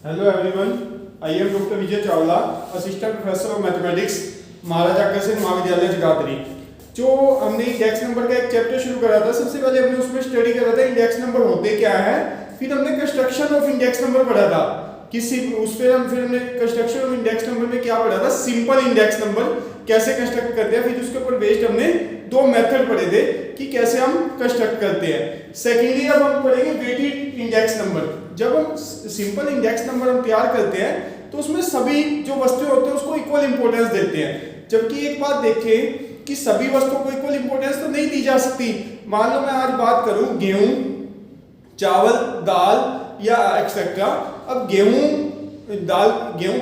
Hello everyone, I am doctor Vijay Chawla, assistant professor of mathematics, Maharaja Agrasen Mahavidyalaya Jagadhri. जो हमने index number का एक चैप्टर शुरू करा था, सबसे पहले हमने उसमें स्टडी करा था इंडेक्स नंबर होते क्या है। फिर हमने कंस्ट्रक्शन ऑफ इंडेक्स नंबर पढ़ा था फिर हमने कंस्ट्रक्शन ऑफ इंडेक्स नंबर में क्या पढ़ा था, सिंपल इंडेक्स नंबर कैसे कंस्ट्रक्ट करते हैं। फिर उसके ऊपर बेस्ड हमने दो मेथड पढ़े थे कि कैसे हम कंस्ट्रक्ट करते हैं। सेकेंडली अब हम पढ़ेंगे वेटेड इंडेक्स नंबर। जब हम सिंपल इंडेक्स नंबर हम तैयार करते हैं तो उसमें सभी जो वस्तुएं होते हैं उसको इक्वल इंपॉर्टेंस देते हैं। जबकि एक बात देखें कि सभी वस्तुओं को इक्वल इंपॉर्टेंस तो नहीं दी जा सकती। मान लो मैं आज बात करूं गेहूं, चावल, दाल या एक्सेट्रा। अब गेहूं दाल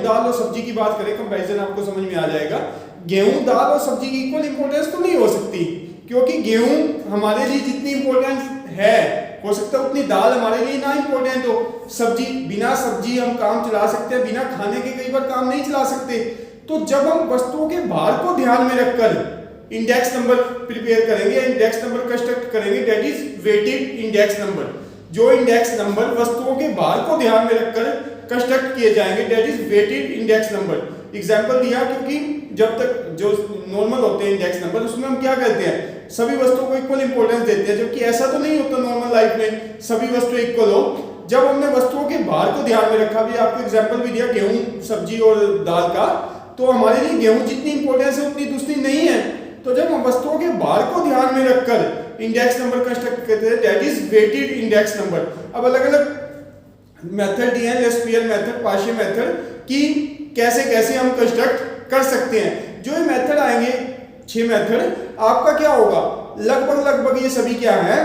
और सब्जी की बात करें, कंपैरिजन आपको समझ में आ जाएगा। गेहूं, दाल और सब्जी की इक्वल इंपॉर्टेंस तो नहीं हो सकती, क्योंकि गेहूं हमारे लिए जितनी इंपॉर्टेंस है हो सकता है उतनी दाल हमारे लिए ना इंपॉर्टेंट हो। बिना सब्जी हम काम चला सकते हैं, बिना खाने के कई बार काम नहीं चला सकते। तो जब हम वस्तुओं के भार को ध्यान में रखकर इंडेक्स नंबर प्रिपेयर करेंगे, इंडेक्स नंबर कंस्ट्रक्ट करेंगे, that is weighted index number. जो इंडेक्स नंबर वस्तुओं के भार को ध्यान में रखकर कंस्ट्रक्ट किए जाएंगे, that is weighted index number. Example दिया, क्योंकि जब तक जो नॉर्मल होते हैं इंडेक्स नंबर, उसमें हम क्या करते हैं, सभी वस्तुओं को इक्वल इंपॉर्टेंस देते हैं। जबकि ऐसा तो नहीं होता नॉर्मल लाइफ में सभी वस्तुएं इक्वल हो। जब हमने वस्तुओं के भार को ध्यान में रखा, भी आपको एग्जांपल भी दिया गेहूं, सब्जी और दाल का, तो हमारे लिए गेहूं जितनी इंपॉर्टेंस है उतनी दूसरी नहीं है। तो जब हम वस्तुओं के भार को ध्यान में रखकर इंडेक्स नंबर कंस्ट्रक्ट करते हैं, that is weighted index number. अब अलग अलग मेथड दिए हैं, लेस्पियर मेथड, पार्शियल मेथड, कि कैसे कैसे हम कंस्ट्रक्ट कर सकते हैं। जो ये मेथड आएंगे 6 मेथड, आपका क्या होगा, लगभग ये सभी क्या है,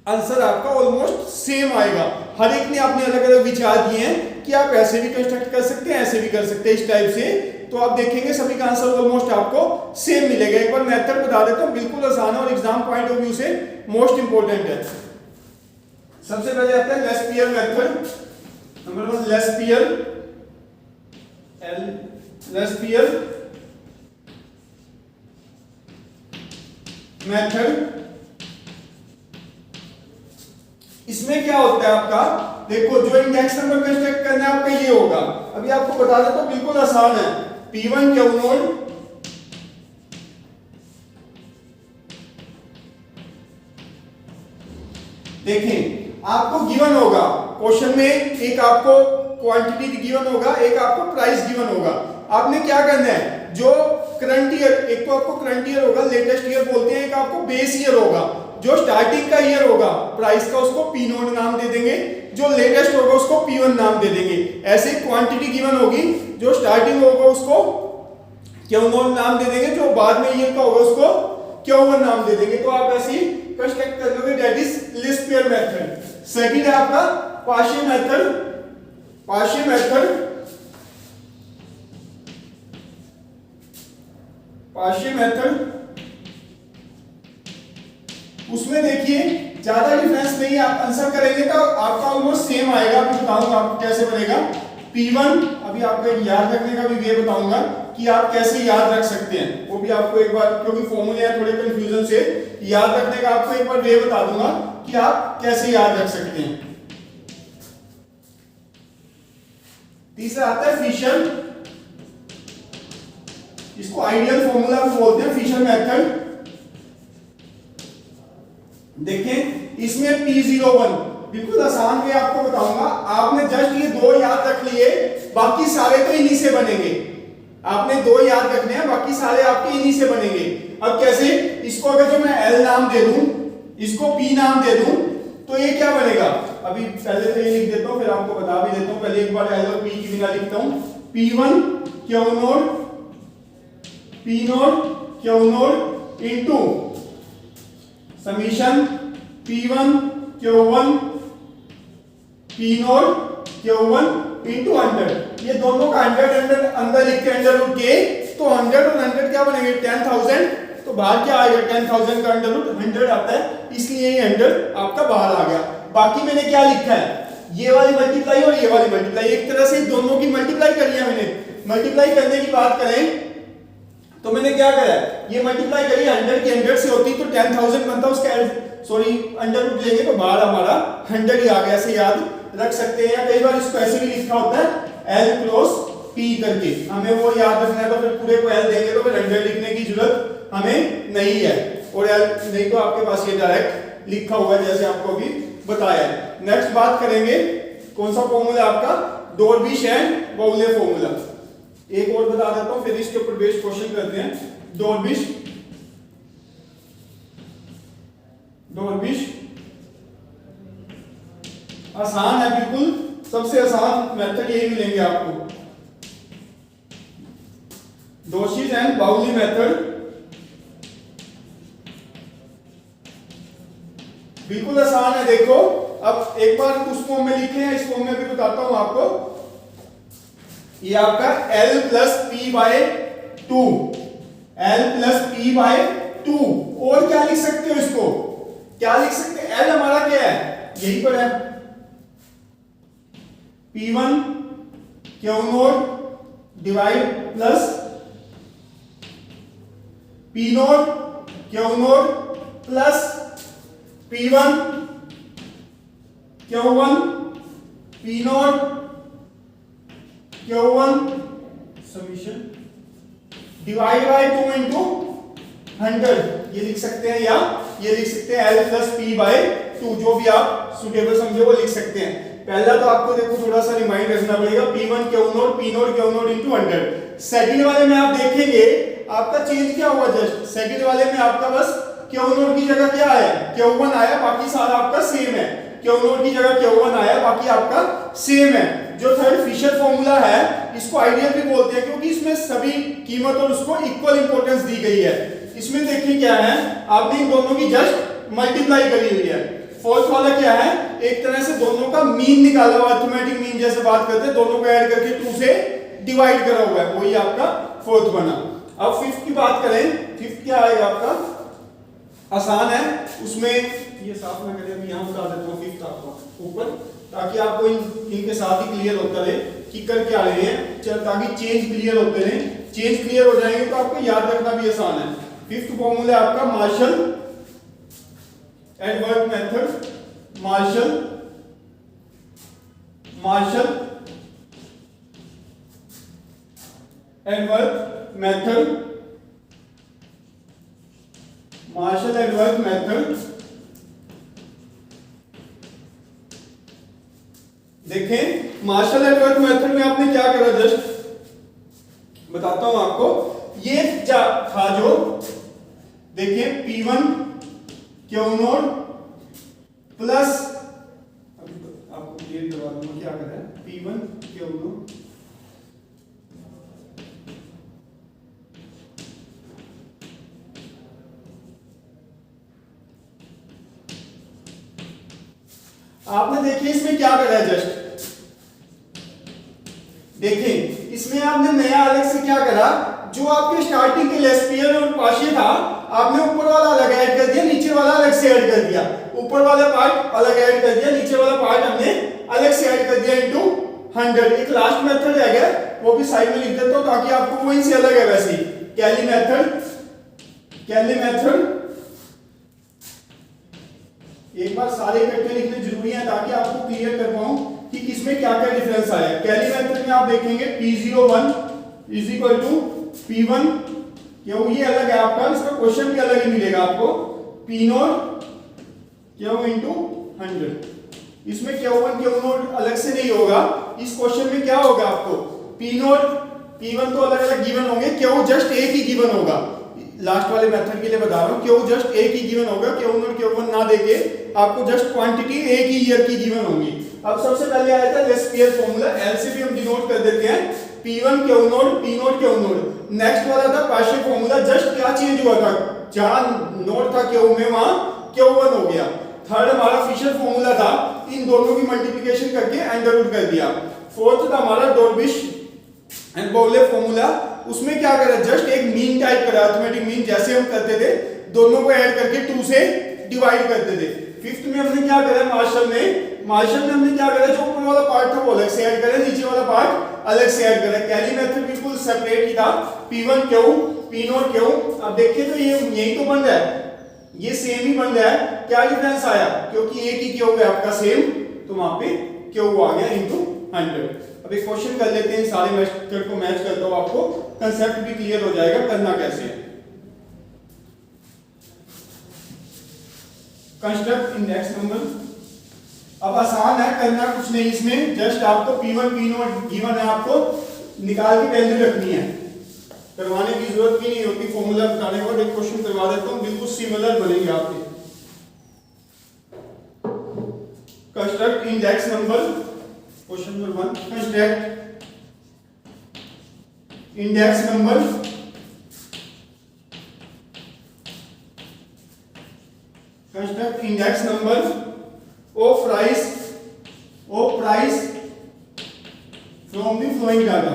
आंसर आपका ऑलमोस्ट सेम आएगा। हर एक ने अपने अलग अलग विचार दिए हैं कि आप ऐसे भी कंस्ट्रक्ट कर सकते हैं, ऐसे भी कर सकते हैं, इस टाइप से। तो आप देखेंगे सभी का आंसर ऑलमोस्ट आपको सेम मिलेगा। एक बार मेथड बता देता हूं, बिल्कुल आसान है और एग्जाम पॉइंट ऑफ व्यू से मोस्ट इंपोर्टेंट है। सबसे पहले आता है Laspeyres method. Number 1 Laspeyres method. इसमें क्या होता है आपका, देखो जो इंडेक्स नंबर कंस्ट्रक्ट करना है आपका ये होगा। अभी आपको बता देता हूं, बिल्कुल आसान है। P1 क्यू नोड, देखें आपको गिवन होगा क्वेश्चन में, एक आपको क्वांटिटी गिवन होगा, एक आपको प्राइस गिवन होगा। आपने क्या करना है, जो करंट ईयर, एक तो आपको करंट ईयर होगा, लेटेस्ट ईयर बोलते हैं, एक आपको बेस ईयर होगा। जो स्टार्टिंग का ईयर होगा प्राइस का, उसको P नोड नाम दे देंगे, जो लेटेस्ट होगा उसको P1 नाम दे देंगे। ऐसे क्वांटिटी गिवन होगी, जो स्टार्टिंग होगा उसको क्यू नोड नाम दे देंगे, जो बाद में ईयर का होगा उसको Q1 नाम दे देंगे। तो आप ऐसे कंस्ट्रक्ट कर लोगे, that is Laspeyres method. Second है आपका पार्शियल मेथड। उसमें देखिए ज्यादा डिफरेंस नहीं है, आप आंसर करेंगे तो आपका ऑलमोस्ट सेम आएगा। मैं बताऊंगा आपको कैसे बनेगा। P1 अभी आपको याद रखने का भी वे बताऊंगा कि आप कैसे याद रख सकते हैं, वो भी आपको एक बार, क्योंकि फॉर्मूले हैं थोड़े कंफ्यूजन से, याद रखने का आपको एक बार वे बता दूंगा कि आप कैसे याद रख सकते हैं। तीसरा आता है फिशर। इसको आइडियल फॉर्मूला भी बोलते हैं, फिशर मेथड। देखें इसमें P01 बिल्कुल आसान वे आपको बताऊंगा। आपने जस्ट ये 2 याद रख लिए, बाकी सारे तो इन्हीं से बनेंगे। आपने 2 याद रखने हैं, बाकी सारे आपके इन्हीं से बनेंगे। अब कैसे, इसको अगर जो मैं L नाम दे दूं, इसको P नाम दे दूं, तो ये क्या बनेगा। अभी पहले तो ये लिख देता हूं, फिर आपको बता भी देता हूं। पहले एक बार L और P की बिना लिखता हूं। P1 Q node, P node Q node into summation P1 Q1 P node Q1 into 100। ये दोनों का 100 अंदर लिख के अंडर रूट के, तो 100 और 100 क्या बनेंगे, 10,000। तो बाहर क्या आएगा, 10,000 का अंडर रूट 100 आता है, इसलिए ये 100 आपका बाहर आ गया। बाकी मैंने क्या लिखा है, ये वाली मल्टीप्लाई और ये वाली मल्टीप्लाई, एक तरह से दोनों की मल्टीप्लाई कर लिया मैंने। मल्टीप्लाई करने की बात करें तो मैंने क्या करा, ये मल्टीप्लाई करी 100 की 100 से होती तो 10,000 बनता, उसका सॉरी अंडर रूट लेंगे तो बाहर हमारा 100 ही आ गया, ऐसे याद रख सकते हैं, या कई बार इसको ऐसे भी लिखा होता है L क्रॉस P करके, हमें वो याद रखना है। तो फिर पूरे को L देंगे तो फिर 100 लिखने की जरूरत हमें नहीं है, और L नहीं तो आपके पास ये डायरेक्ट लिखा हुआ है जैसे आपको अभी बताया है। नेक्स्ट बात करेंगे कौन सा फॉर्मूला आपका, डॉर्बिश एंड बाउले फॉर्मूला। एक और बता देता हूं फिर इसके ऊपर बेस्ड क्वेश्चन करते हैं। डॉर्बिश आसान है बिल्कुल, सबसे आसान मेथड यही मिलेंगे आपको। डॉर्बिश एंड बाउली मेथड बिल्कुल आसान है। देखो अब एक बार उस फॉर्म में लिखे हैं, इस फॉर्म में भी बताता हूं आपको। ये आपका L plus P by 2, L plus P by 2, और क्या लिख सकते हो इसको, क्या लिख सकते हैं, L हमारा क्या है, यही पर है, P1 Q note divide plus P note Q note plus P1 Q1 P note Q1 summation divide by 2 into 100, ये लिख सकते हैं, या ये लिख सकते हैं L प्लस P बाय 2, जो भी आप सुटेबल समझे वो लिख सकते हैं। पहला तो आपको देखो थोड़ा सा रिमाइंड रखना पड़ेगा, P1 Q note P note Q note into 100। Second वाले में आप देखेंगे आपका चेंज क्या हुआ, जस्ट सेकंड वाले में आपका बस Q नोट की जगह क्या आया, Q1 आया, बाकी सारा आपका सेम है। Q नोट की जगह Q1 आया, बाकी आपका सेम है। जो थर्ड फिशर फॉर्मूला है इसको आइडियल भी बोलते हैं, क्योंकि इसमें सभी कीमत और उसको इक्वल इंपॉर्टेंस दी गई है। इसमें देखिए क्या है, आपने इन दोनों की जस्ट मल्टीप्लाई करी हुई है। फोर्थ वाला क्या है, एक तरह से दोनों का मीन निकाला हुआ, अरिथमेटिक मीन जैसे बात करते हैं, दोनों को ऐड करके 2 से डिवाइड करा हुआ है, वही आपका फोर्थ बना। अब फिफ्थ की बात करें, फिफ्थ क्या आएगा आपका, आसान है, उसमें ये साफ ना करें, अभी यहां बता देता हूं फिफ्थ आपको ऊपर, ताकि आपको इनके साथ ही क्लियर होता रहे कि कर क्या रहे हैं, चल ताकि चेंज क्लियर होते रहे। चेंज क्लियर हो जाएंगे तो आपको याद रखना भी आसान है। फिफ्थ फॉर्मूला है आपका Marshall Edward method, Marshall Edward method, Marshall Edward method. देखें मार्शल एडवर्ड मेथड में आपने क्या करा, जस्ट बताता हूं आपको। ये था जो देखें P1 Q नोट प्लस, आपको क्लियर करवा दूंगा क्या करा है, P1 Q नोट आपने देखिए इसमें क्या करा है, जस्ट देखिए इसमें आपने नया अलग से क्या करा, जो आपके स्टार्टिंग के लेस्पियर और पाशे था आपने ऊपर वाला अलग ऐड कर दिया, नीचे वाला अलग से ऐड कर दिया, ऊपर वाला पार्ट अलग ऐड कर दिया, नीचे वाला पार्ट हमने अलग से ऐड कर दिया इनटू 100। एक लास्ट मेथड है गया, वो भी साइड में लिख देता हूं ताकि आपको वो इनसे अलग है। वैसे कैली मेथड एक बार सारे इकट्ठे लिखने जरूरी है ताकि आपको क्लियर कर पाऊं कि किसमें क्या क्या डिफरेंस आया। कैली मेथड में आप देखेंगे P01 is equal to P1 क्यों, ये अलग है आपका, इसका क्वेश्चन भी अलग ही मिलेगा आपको, P0 क्यों इंटू 100। इसमें Q1 Q0 अलग से नहीं होगा, इस क्वेश्चन में क्या होगा आपको P0 P1 तो अलग अलग गिवन होंगे, Q जस्ट एक ही गिवन होगा। लास्ट वाले मेथड के लिए बता रहा हूं, Q जस्ट एक ही गिवन होगा, Q0 Q1 ना देके आपको जस्ट क्वांटिटी एक ही ईयर की गिवन होगी। अब सबसे पहले आया था लेस्पियर फॉर्मूला, L से भी हम डिनोट कर देते हैं P1 Q0 P0 Q0। Next वाला था पार्शियल फॉर्मूला, जस्ट क्या चेंज हुआ था, जहां नोट था Q में वहां Q1 हो गया। थर्ड हमारा फिशर फॉर्मूला था, इन दोनों की मल्टीप्लिकेशन करके अंडर रूट कर दिया। फोर्थ था हमारा डॉर्बिश एंड बाउले फॉर्मूला, उसमें क्या करा, जस्ट एक मीन टाइप करा, अरिथमेटिक मीन जैसे हम करते थे, दोनों को ऐड करके 2 से डिवाइड करते थे। फिफ्थ में हमने क्या करा, मार्शल में हमने क्या करा, जो ऊपर वाला पार्ट था वो अलग से ऐड करा, नीचे वाला पार्ट अलग से ऐड करा। कैली मेथड बिल्कुल सेपरेट ही था, P1 Q P0 Q। अब देखिए तो ये यही तो बन रहा है, ये सेम ही बन रहा है, क्या डिफरेंस आया, क्योंकि एक ही Q है आपका सेम, तो वहां पे क्यू आ गया इनटू 100। अब एक क्वेश्चन कर लेते हैं, सारे मेथड को मैच करता हूं, आपको कंसेप्ट भी क्लियर हो जाएगा करना कैसे है। Construct index number. अब आसान है, करना कुछ नहीं इसमें, जस्ट आपको P1 P0 गिवन है, आपको निकाल के वैल्यू रखनी है, करवाने की जरूरत भी नहीं होती। फॉर्मूला बताने के बाद एक क्वेश्चन करवा देता हूं, बिल्कुल सिमिलर बनेंगे आपके। Construct index number, question number 1, construct index number construct index number of price from the flowing data.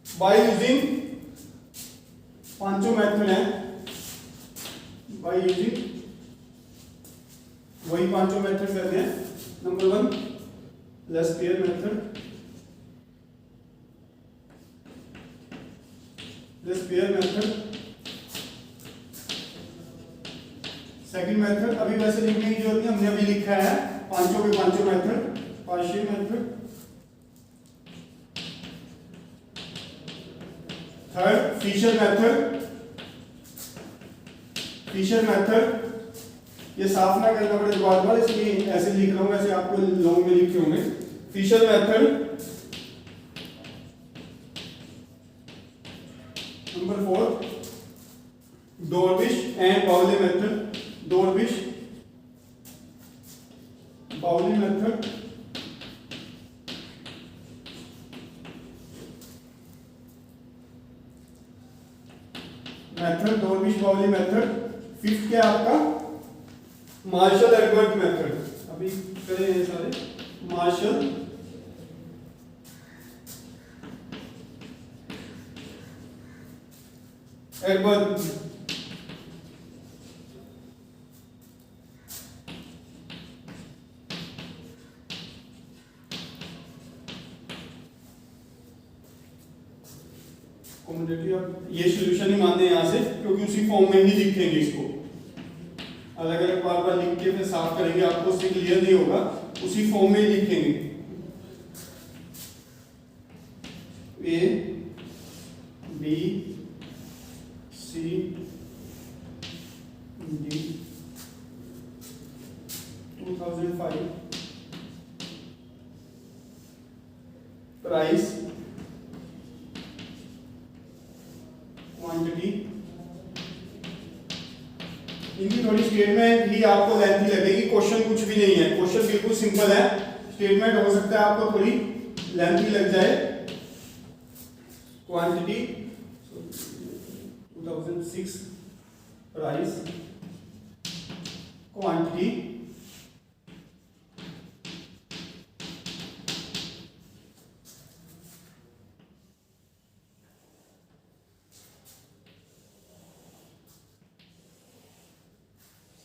By using पांचों मेथड है, बाय यूजिंग वही पांचों मेथड करने हैं। Number 1 less pair method, second method अभी वैसे लिखने की जरूरत नहीं, हमने अभी लिखा है पांचों के पांचों method, partial method. Third Fisher method, ये साफ ना करना पड़े बार बार, इसलिए ऐसे लिख रहा हूं, ऐसे आपको लॉन्ग में लिखे होंगे। Fisher method. Number 4 Dorbish and Bowley method, Dorbish Bowley method. Dorbish Bowley method. Fifth क्या आपका मार्शल एडवर्ड मेथड, अभी करें ये सारे, मार्शल एडवर्ड। कॉमोडिटी, अब ये सॉल्यूशन ही मानते हैं यहां से, क्योंकि उसी फॉर्म में ही लिखेंगे इसको, अलग अलग बार बार लिख के फिर साफ करेंगे, आपको उससे क्लियर नहीं होगा, उसी फॉर्म में ही लिखेंगे। A B C D 2005 price, quantity. इनकी थोड़ी स्टेटमेंट ही आपको लेंथी लगेगी, क्वेश्चन कुछ भी नहीं है, क्वेश्चन बिल्कुल सिंपल है, स्टेटमेंट हो सकता है आपको थोड़ी लेंथी लग जाए। क्वांटिटी 2006 प्राइस, क्वांटिटी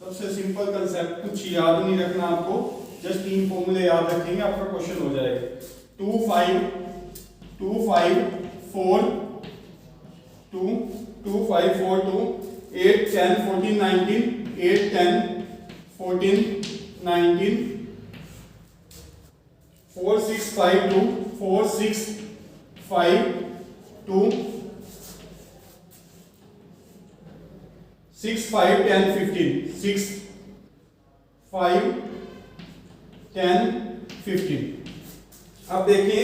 सबसे सिंपल कंसेप्ट, कुछ याद नहीं रखना आपको, जस्ट 3 फॉर्मूले याद रखेंगे, आपका क्वेश्चन हो जाएगा। 2 5 2 5 4 2 2 5 4 2 8 10 14 19 8 10 14 19 4 6 5 2 4 6 5 2 6 5 10 15 6 5 10 15। अब देखें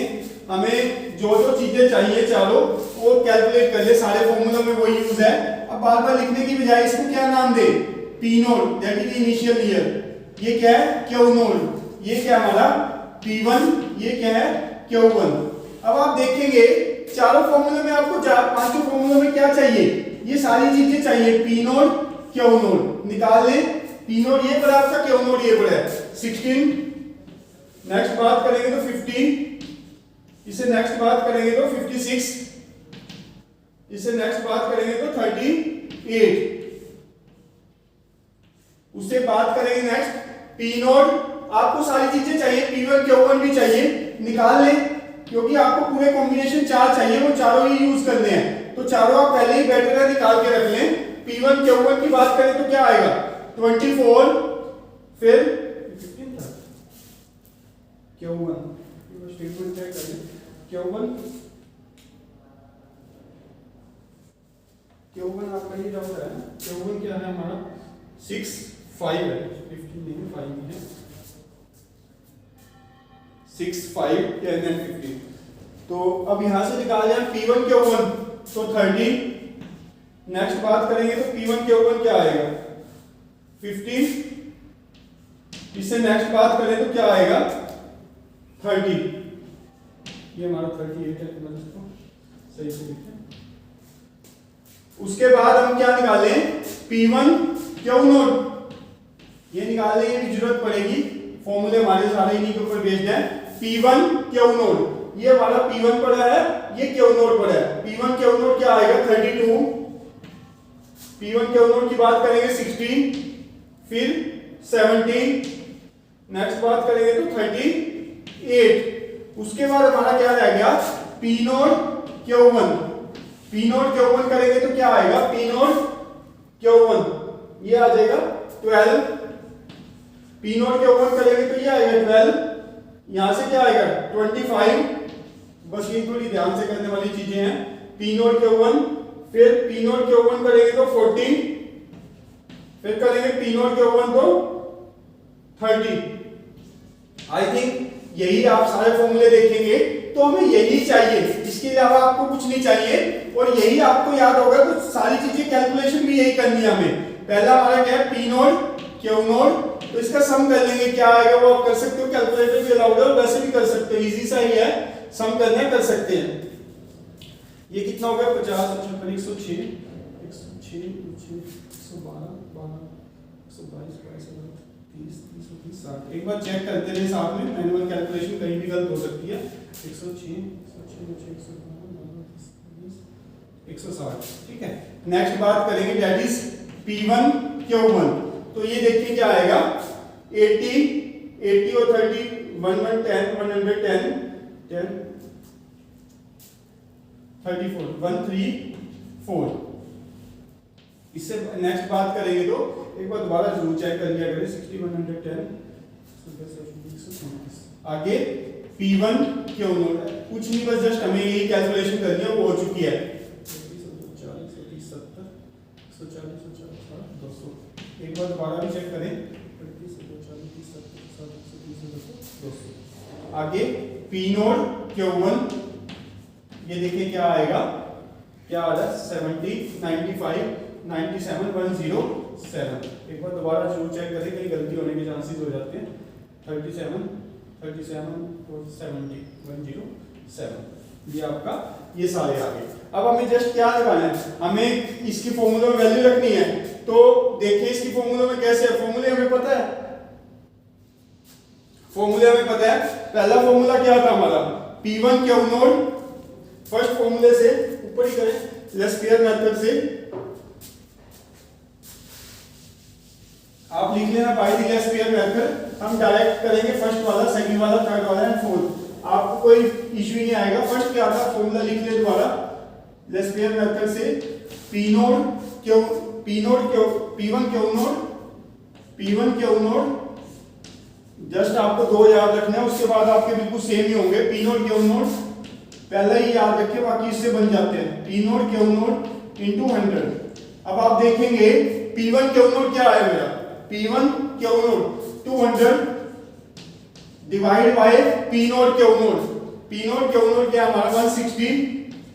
हमें जो जो चीजें चाहिए चारों वो कैलकुलेट कर ले, सारे फॉर्मूला में वही यूज है। अब बार बार लिखने की बजाय इसको क्या नाम दे, P naught that is initial year, ये क्या है क्यू नोट, ये क्या हमारा P1, ये क्या है Q1। अब आप देखेंगे चारों फॉर्मूले में आपको पांचों फॉर्मूले में क्या चाहिए, ये सारी चीजें चाहिए, P नोट Q नोट निकाल लें, P नोट ये बड़ा आपका Q नोट ये बड़ा है 16। नेक्स्ट बात करेंगे तो 50, इसे नेक्स्ट बात करेंगे तो 56, इसे नेक्स्ट बात करेंगे तो 38, उससे बात करेंगे नेक्स्ट P नोट। आपको सारी चीजें चाहिए, P1 Q1 भी चाहिए, निकाल लें, क्योंकि आपको पूरे कॉम्बिनेशन 4 चाहिए, वो चारों ही यूज करने हैं। तो चारों आप पहले ही बेटर निकाल के रख लें। P1 Q1 की बात करें तो क्या आएगा 24, फिर 15 था Q1, स्टेटमेंट चेक कर लें। Q1 आपका ये डाउट है ना, Q1 क्या है हमारा 6 5 है, 15 नहीं 5 ही है, 6 5 10 and 15। तो अब यहां से निकाल जाए P1 Q1 तो 30। नेक्स्ट बात करेंगे तो P1 Q1 क्या आएगा 15। इससे नेक्स्ट बात करें तो क्या आएगा 30। ये हमारा 38 है, तो इसको सही से लिखें। उसके बाद हम क्या निकालें P1 Q0, ये निकालने की जरूरत पड़ेगी, फॉर्मूले हमारे सारे इन्हीं के ऊपर बेस्ड है। P1 Q0, ये हमारा P1 पड़ा है, ये Q0 पड़ा है। P1 Q0 क्या आएगा 32। P1 Q0 की बात करेंगे 16, फिर 17, नेक्स्ट बात करेंगे तो 38। उसके बाद हमारा क्या रह गया P0 Q1। P0 Q1 करेंगे तो क्या आएगा P0 Q1, ये आ जाएगा 12। P0 Q1 करेंगे तो ये आएगा 12, यहां से क्या आएगा 25। बस ये थोड़ी ध्यान से करने वाली चीजें हैं। P0 Q1, फिर P0 Q1 करेंगे तो 14, फिर करेंगे P0 Q1 तो 30। आई थिंक यही आप सारे फॉर्मूले देखेंगे तो हमें यही चाहिए, इसके अलावा आपको कुछ नहीं चाहिए। और यही आपको याद होगा तो सारी चीजें कैलकुलेशन भी यही करनी है हमें। पहला हमारा क्या है P0 Q0, तो इसका सम कर लेंगे, क्या आएगा वो आप कर सकते हो, कैलकुलेटर भी अलाउड है और वैसे भी कर सकते हो, इजी सा ही है, सम करना कर सकते हैं। ये कितना हो गया 50 55 106 106 112 12 122 30 30 60। एक बार चेक करते रहे साथ में, मैनुअल कैलकुलेशन कहीं भी गलत हो सकती है। 106 160, ठीक है। नेक्स्ट बात करेंगे दैट इज P1 Q1, तो ये देखिए क्या आएगा 80 और 30 110 110 10 34 134। इससे नेक्स्ट बात करेंगे तो एक बार दोबारा जरूर चेक कर लिया करें 60 110 आगे P1 Q0 कुछ नहीं, बस जस्ट हमें यही कैलकुलेशन करनी है, वो हो चुकी है 200। एक बार दोबारा भी चेक करें 200। आगे P0 Q1, ये देखिए क्या आएगा, क्या आ रहा है 70 95 97 107। एक बार दोबारा जरूर चेक करें, कहीं गलती होने के चांसेस हो जाते हैं। 37 और 70 107, ये आपका ये सारे आ गए। अब हमें जस्ट क्या लगाना है, हमें इसकी फॉर्मूले में वैल्यू रखनी है। तो देखिए इसकी फॉर्मूले में कैसे है, फॉर्मूले हमें पता है, फॉर्मूले हमें पता है। पहला फॉर्मूला क्या था हमारा P1 Q0, फर्स्ट फॉर्मूले से ऊपर ही करें लेस्पियर मेथड से आप लिख लेना बाय द लेस्पियर मेथड। हम डायरेक्ट करेंगे फर्स्ट वाला, सेकंड वाला, थर्ड वाला एंड फोर्थ, आपको कोई इशू नहीं आएगा। फर्स्ट क्या था फॉर्मूला लिख ले दोबारा लेस्पियर मेथड से P1 Q0 जस्ट आपको दो याद रखना है, उसके बाद आपके बिल्कुल सेम ही होंगे। P0 Q0 पहले ही याद रखिए, बाकी इससे बन जाते हैं P0 Q0 into 100। अब आप देखेंगे P1 Q0 क्या है मेरा, P1 Q0 200 divide by P0 Q0। P0 Q0 क्या हमारा 160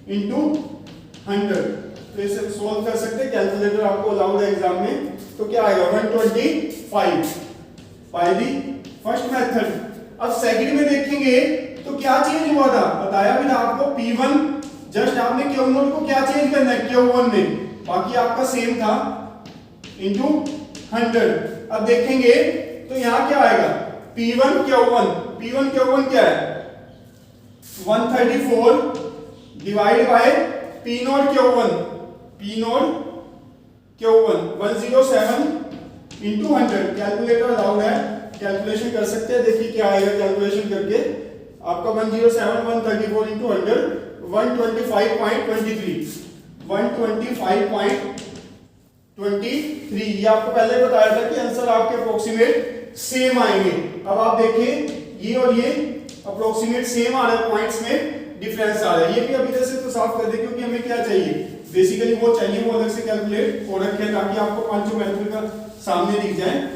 into 100। तो इसे सोल्व कर सकते हैं, कैलकुलेटर आपको अलाउड है एग्जाम में। तो क्या आएगा 125 बाय दी फर्स्ट मेथड। अब सेकंड में देखेंगे तो क्या चेंज हुआ था, बताया भी था आपको P1 जस्ट आपने Q0 को क्या चेंज करना है Q1 में, बाकी आपका सेम था इनटू 100। अब देखेंगे तो यहां क्या आएगा P1 Q1 क्या है 134 divide by P0 Q1 107 into 100। Calculator allowed है, कैलकुलेशन कर सकते हैं। देखिए क्या आएगा कैलकुलेशन करके आपका 107 134 into 100 125.23। 125.23। ये आपको पहले बताया था कि आंसर आपके अप्रोक्सीमेट सेम आएंगे। अब आप देखिए ये और ये अप्रोक्सीमेट सेम आ रहा है, पॉइंट्स में डिफरेंस आ रहा है। ये भी अभी जैसे तो साफ कर दे, क्योंकि हमें क्या चाहिए, बेसिकली वो चाहिए, वो अलग से कैलकुलेट हो रखे हैं ताकि आपको पांचों मेथड का सामने दिख जाए।